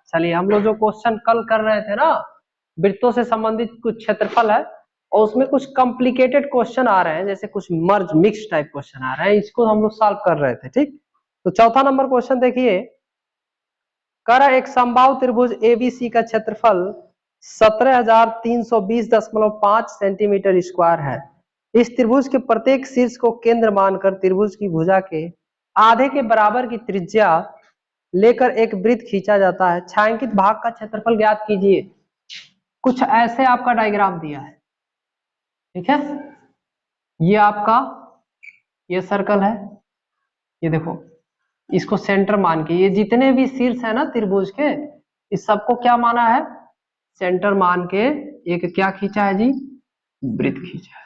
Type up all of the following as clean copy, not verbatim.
चलिए, हम लोग जो क्वेश्चन कल कर रहे थे ना, वृत्तों से संबंधित कुछ क्षेत्रफल है और उसमें कुछ कॉम्प्लिकेटेड क्वेश्चन आ रहे हैं, जैसे कुछ मर्ज मिक्स टाइप क्वेश्चन आ रहे हैं, इसको हम लोग सॉल्व कर रहे थे। ठीक, तो चौथा नंबर क्वेश्चन देखिए, कर एक समबाहु त्रिभुज एबीसी का क्षेत्रफल 17,320.5 सेंटीमीटर स्क्वायर है। इस त्रिभुज के प्रत्येक शीर्ष को केंद्र मानकर त्रिभुज की भुजा के आधे के बराबर की त्रिज्या लेकर एक वृत्त खींचा जाता है। छायांकित भाग का क्षेत्रफल ज्ञात कीजिए। कुछ ऐसे आपका डायग्राम दिया है, ठीक है। ये आपका ये सर्कल है, ये देखो, इसको सेंटर मान के ये जितने भी शीर्ष है ना त्रिभुज के, इस सबको क्या माना है, सेंटर मान के एक क्या खींचा है जी, वृत्त खींचा है।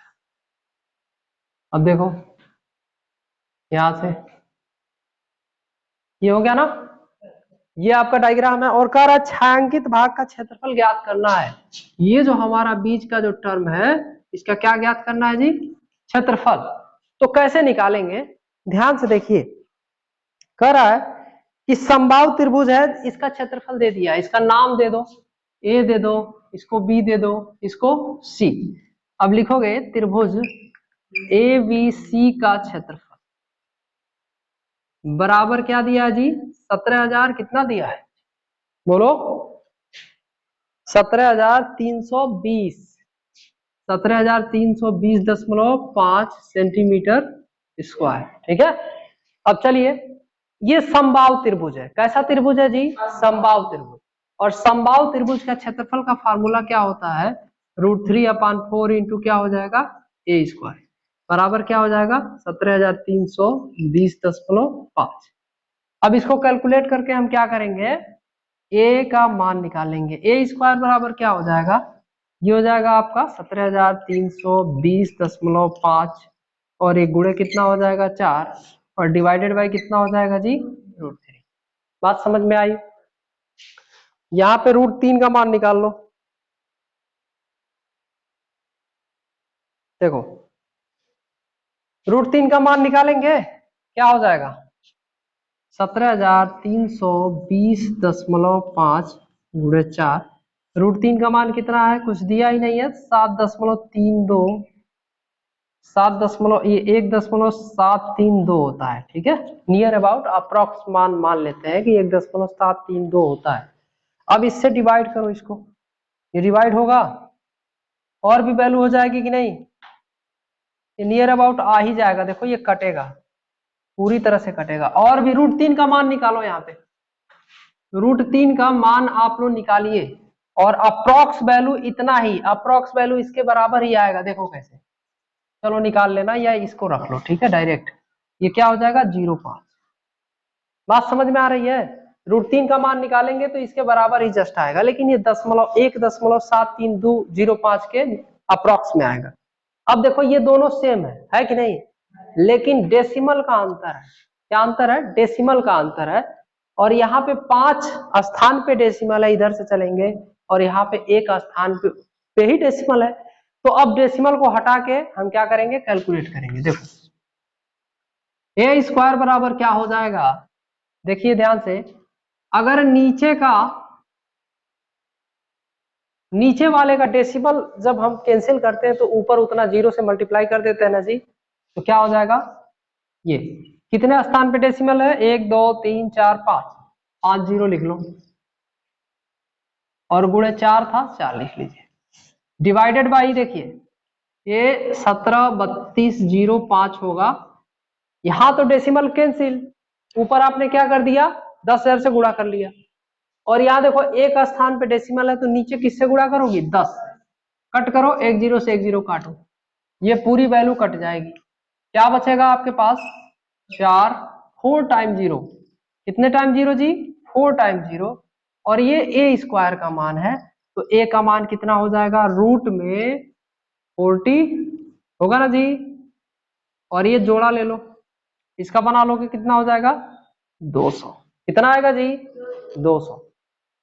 अब देखो यहां से ये हो गया ना, ये आपका डायग्राम है और कह रहा है छायांकित भाग का क्षेत्रफल ज्ञात करना है। ये जो हमारा बीच का जो टर्म है, इसका क्या ज्ञात करना है जी, क्षेत्रफल। तो कैसे निकालेंगे, ध्यान से देखिए। कह रहा है कि समबाहु त्रिभुज है, इसका क्षेत्रफल दे दिया, इसका नाम दे दो, ए दे दो, इसको बी दे दो, इसको सी। अब लिखोगे त्रिभुज ए बी सी का क्षेत्रफल बराबर क्या दिया जी, 17,000 कितना दिया है, बोलो 17,320, 17,320.5 सेंटीमीटर स्क्वायर। ठीक है। अब चलिए, ये समबाहु त्रिभुज है। कैसा त्रिभुज है जी, समबाहु त्रिभुज। और समबाहु त्रिभुज का क्षेत्रफल का फार्मूला क्या होता है, √3/4 इंटू क्या हो जाएगा, ए स्क्वायर, बराबर क्या हो जाएगा 17,320.5। अब इसको कैलकुलेट करके हम क्या करेंगे, ए का मान निकालेंगे। ए स्क्वायर बराबर क्या हो जाएगा, ये हो जाएगा आपका 17,320.5 और एक गुणे कितना हो जाएगा 4 और डिवाइडेड बाय कितना हो जाएगा जी, √3। बात समझ में आई। यहाँ पे √3 का मान निकाल लो। देखो √3 का मान निकालेंगे, क्या हो जाएगा 17,320.5 गुणे 4। √3 का मान कितना है, कुछ दिया ही नहीं है, 7.32, 1.732 होता है। ठीक है, नियर अबाउट अप्रॉक्स मान लेते हैं कि 1.732 होता है। अब इससे डिवाइड करो इसको, ये डिवाइड होगा और भी वैल्यू हो जाएगी कि नहीं, ये नियर अबाउट आ ही जाएगा। देखो ये कटेगा, पूरी तरह से कटेगा। और भी √3 का मान निकालो, यहाँ पे √3 का मान आप लोग निकालिए और अप्रॉक्स वैल्यू इतना ही, अप्रॉक्स वैल्यू इसके बराबर ही आएगा। देखो कैसे, चलो निकाल लेना या इसको रख लो, ठीक है डायरेक्ट। ये क्या हो जाएगा 0.5। बात समझ में आ रही है। √3 का मान निकालेंगे तो इसके बराबर ही जस्ट आएगा, लेकिन ये 1.73205 के अप्रॉक्स में आएगा। अब देखो ये दोनों सेम है कि नहीं, लेकिन डेसिमल का अंतर है। क्या अंतर है, डेसिमल का अंतर है। और यहाँ पे 5 स्थान पे डेसिमल है, इधर से चलेंगे, और यहाँ पे एक स्थान पे ही डेसिमल है। तो अब डेसिमल को हटा के हम क्या करेंगे, कैलकुलेट करेंगे। देखो ए स्क्वायर बराबर क्या हो जाएगा, देखिए ध्यान से, अगर नीचे वाले का डेसिमल जब हम कैंसिल करते हैं तो ऊपर उतना 0 से मल्टीप्लाई कर देते हैं ना जी, तो क्या हो जाएगा, ये कितने स्थान पे डेसिमल है, 1 2 3 4 5 0 लिख लो, और गुणे 4 था 4 लिख लीजिए, डिवाइडेड बाई देखिए ये 173205 होगा। यहां तो डेसिमल कैंसिल, ऊपर आपने क्या कर दिया 10,000 से गुणा कर लिया, और यहाँ देखो एक स्थान पे डेसिमल है तो नीचे किससे गुणा करोगी, 10, कट करो, 1 0 से 1 0 काटो, ये पूरी वैल्यू कट जाएगी। क्या बचेगा आपके पास 4, 4 टाइम 0, कितने टाइम 0 जी, 4 टाइम 0, और ये ए स्क्वायर का मान है, तो ए का मान कितना हो जाएगा, रूट में 40 होगा ना जी, और ये जोड़ा ले लो, इसका बना लोगे कितना हो जाएगा 200, कितना आएगा जी 200,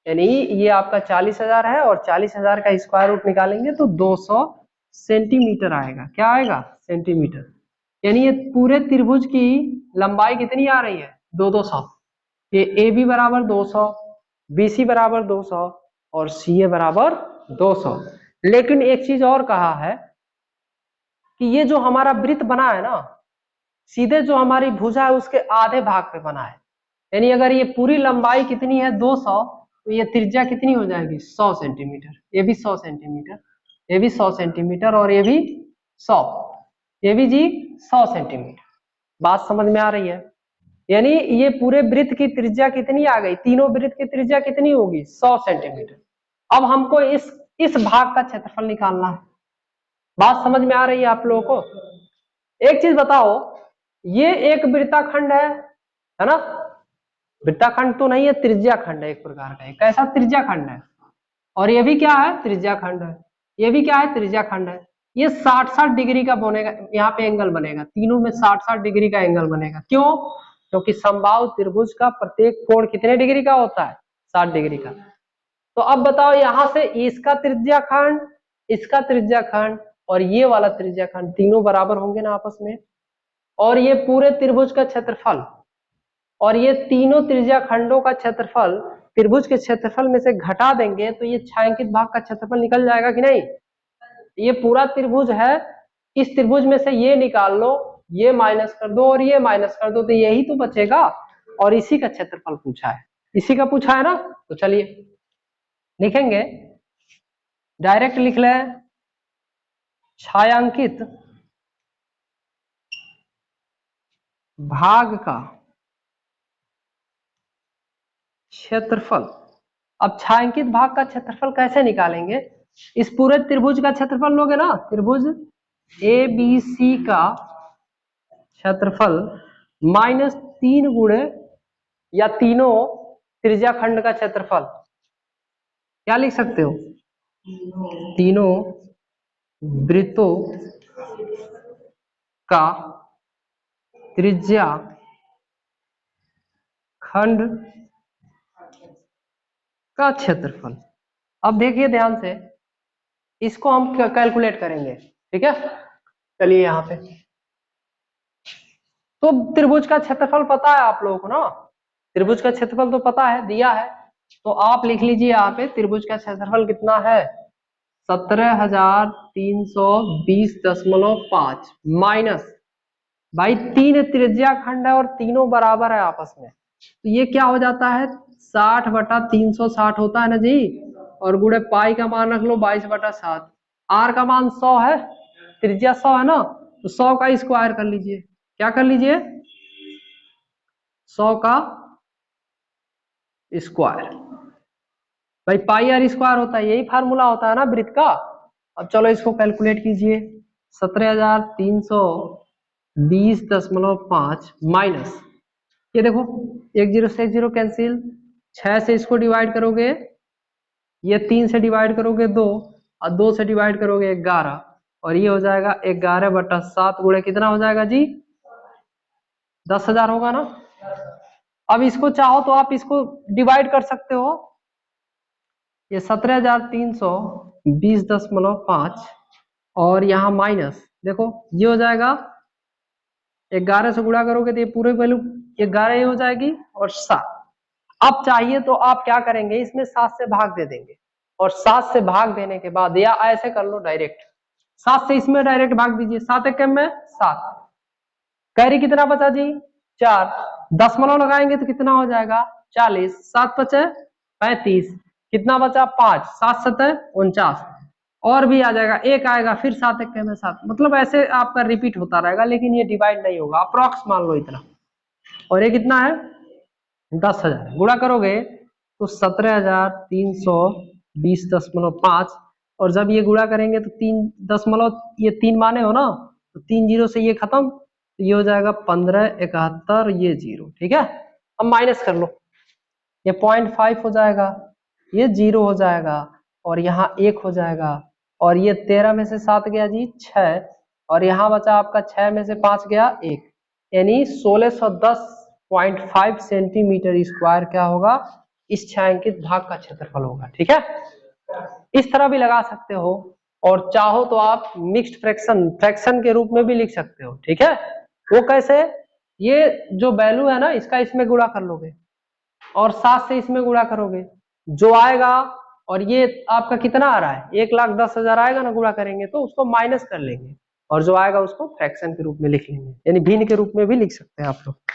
यानी ये आपका 40,000 है और 40,000 का स्क्वायर रूट निकालेंगे तो 200 सेंटीमीटर आएगा। क्या आएगा, सेंटीमीटर। यानी ये पूरे त्रिभुज की लंबाई कितनी आ रही है, 200। ये ए बी बराबर 200, बी सी बराबर 200 और सी ए बराबर 200। लेकिन एक चीज और कहा है कि ये जो हमारा वृत्त बना है ना, सीधे जो हमारी भुजा है उसके आधे भाग पे बना है। यानी अगर ये पूरी लंबाई कितनी है 200, तो ये त्रिज्या कितनी हो जाएगी 100 सेंटीमीटर। ये भी 100 सेंटीमीटर, ये भी 100 सेंटीमीटर और ये भी 100, ये भी जी 100 सेंटीमीटर। बात समझ में आ रही है? यानी ये पूरे वृत्त की त्रिज्या कितनी आ गई, तीनों वृत्त की त्रिज्या कितनी होगी 100 सेंटीमीटर। अब हमको इस भाग का क्षेत्रफल निकालना है। बात समझ में आ रही है आप लोगों को? एक चीज बताओ, ये एक वृत्ताखंड है ना? वृत्ताखंड तो नहीं है, त्रिज्याखंड है एक प्रकार का। कैसा त्रिज्याखंड है? और ये भी क्या है? त्रिज्याखंड है। ये भी क्या है? त्रिज्याखंड है। ये 60-60 डिग्री का बनेगा, यहाँ पे एंगल बनेगा, तीनों में 60-60 डिग्री का एंगल बनेगा। क्यों? क्योंकि समबाहु त्रिभुज का प्रत्येक कोण कितने डिग्री का होता है? 60 डिग्री का। तो अब बताओ, यहां से इसका त्रिज्याखंड, इसका त्रिज्याखंड और ये वाला त्रिज्याखंड तीनों बराबर होंगे ना आपस में? और ये पूरे त्रिभुज का क्षेत्रफल और ये तीनों त्रिज्याखंडों का क्षेत्रफल त्रिभुज के क्षेत्रफल में से घटा देंगे तो ये छायांकित भाग का क्षेत्रफल निकल जाएगा कि नहीं? ये पूरा त्रिभुज है, इस त्रिभुज में से ये निकाल लो, ये माइनस कर दो और ये माइनस कर दो, तो यही तो बचेगा। और इसी का क्षेत्रफल पूछा है, इसी का पूछा है ना। तो चलिए लिखेंगे, डायरेक्ट लिख ले, छायांकित भाग का क्षेत्रफल। अब छायांकित भाग का क्षेत्रफल कैसे निकालेंगे? इस पूरे त्रिभुज का क्षेत्रफल लोगे ना, त्रिभुज ए बी सी का क्षेत्रफल माइनस 3 गुणे या तीनों त्रिज्याखंड का क्षेत्रफल। क्या लिख सकते हो? तीनों वृत्तों का त्रिज्या खंड का क्षेत्रफल। अब देखिए ध्यान से, इसको हम कैलकुलेट करेंगे, ठीक है? चलिए यहां पे तो त्रिभुज का क्षेत्रफल पता है आप लोगों को ना, त्रिभुज का क्षेत्रफल तो पता है, दिया है। तो आप लिख लीजिए यहाँ पे त्रिभुज का क्षेत्रफल कितना है, 17,320.5 माइनस, भाई तीन त्रिज्या खंड है और तीनों बराबर है आपस में, तो ये क्या हो जाता है 60/360 होता है ना जी, और गुणे पाई का मान रख लो 22/7। आर का मान 100 है, त्रिज्या 100 है ना, तो 100 का स्क्वायर कर लीजिए। क्या कर लीजिए? 100 का स्क्वायर। भाई पाई आर स्क्वायर होता है, यही फार्मूला होता है ना वृत्त का। अब चलो इसको कैलकुलेट कीजिए, 17,320.5 माइनस, ये देखो 1 0 से 1 0 कैंसिल, 6 से इसको डिवाइड करोगे, ये 3 से डिवाइड करोगे 2 और 2 से डिवाइड करोगे 11, और ये हो जाएगा 11/7 गुणे कितना हो जाएगा जी 10,000 होगा ना। अब इसको चाहो तो आप इसको डिवाइड कर सकते हो, ये 17,320.5 और यहाँ माइनस, देखो ये हो जाएगा 11 से गुणा करोगे तो ये पूरे वैल्यू 11 हो जाएगी और 7। अब चाहिए तो आप क्या करेंगे, इसमें 7 से भाग दे देंगे, और 7 से भाग देने के बाद या ऐसे कर लो डायरेक्ट, 7 से इसमें डायरेक्ट भाग दीजिए, 7 एक में 7, कैरी कितना बचा जी 4, दशमलव लगाएंगे तो कितना हो जाएगा 40, 7 बचे 35, कितना बचा 5, 7 7 49, और भी आ जाएगा, एक आएगा फिर 7 एक में 7, मतलब ऐसे आपका रिपीट होता रहेगा, लेकिन ये डिवाइड नहीं होगा, अप्रॉक्स मान लो इतना। और ये कितना है 10,000, गुणा करोगे तो 17,320.5, और जब ये गुणा करेंगे तो 3 ये 3 माने हो ना, तो 3 जीरो से ये खत्म, तो ये हो जाएगा 1571, ये 0, ठीक है। अब माइनस कर लो, ये 0.5 हो जाएगा, ये 0 हो जाएगा और यहाँ 1 हो जाएगा, और ये 13 में से 7 गया जी 6, और यहाँ बचा आपका 6 में से 5 गया 1, यानी 1610.5 सेंटीमीटर स्क्वायर क्या होगा इस छायांकित भाग का क्षेत्रफल होगा, ठीक है। इस तरह भी लगा सकते हो, और चाहो तो आप मिक्स्ड फ्रैक्शन के रूप में भी लिख सकते हो, ठीक है। वो कैसे, ये जो वैल्यू है ना इसका इसमें गुणा कर लोगे, और 7 से इसमें गुणा करोगे, जो आएगा, और ये आपका कितना आ रहा है, 1,10,000 आएगा ना, गुणा करेंगे तो उसको माइनस कर लेंगे, और जो आएगा उसको फ्रैक्शन के रूप में लिख लेंगे, यानी भिन्न के रूप में भी लिख सकते हैं आप लोग।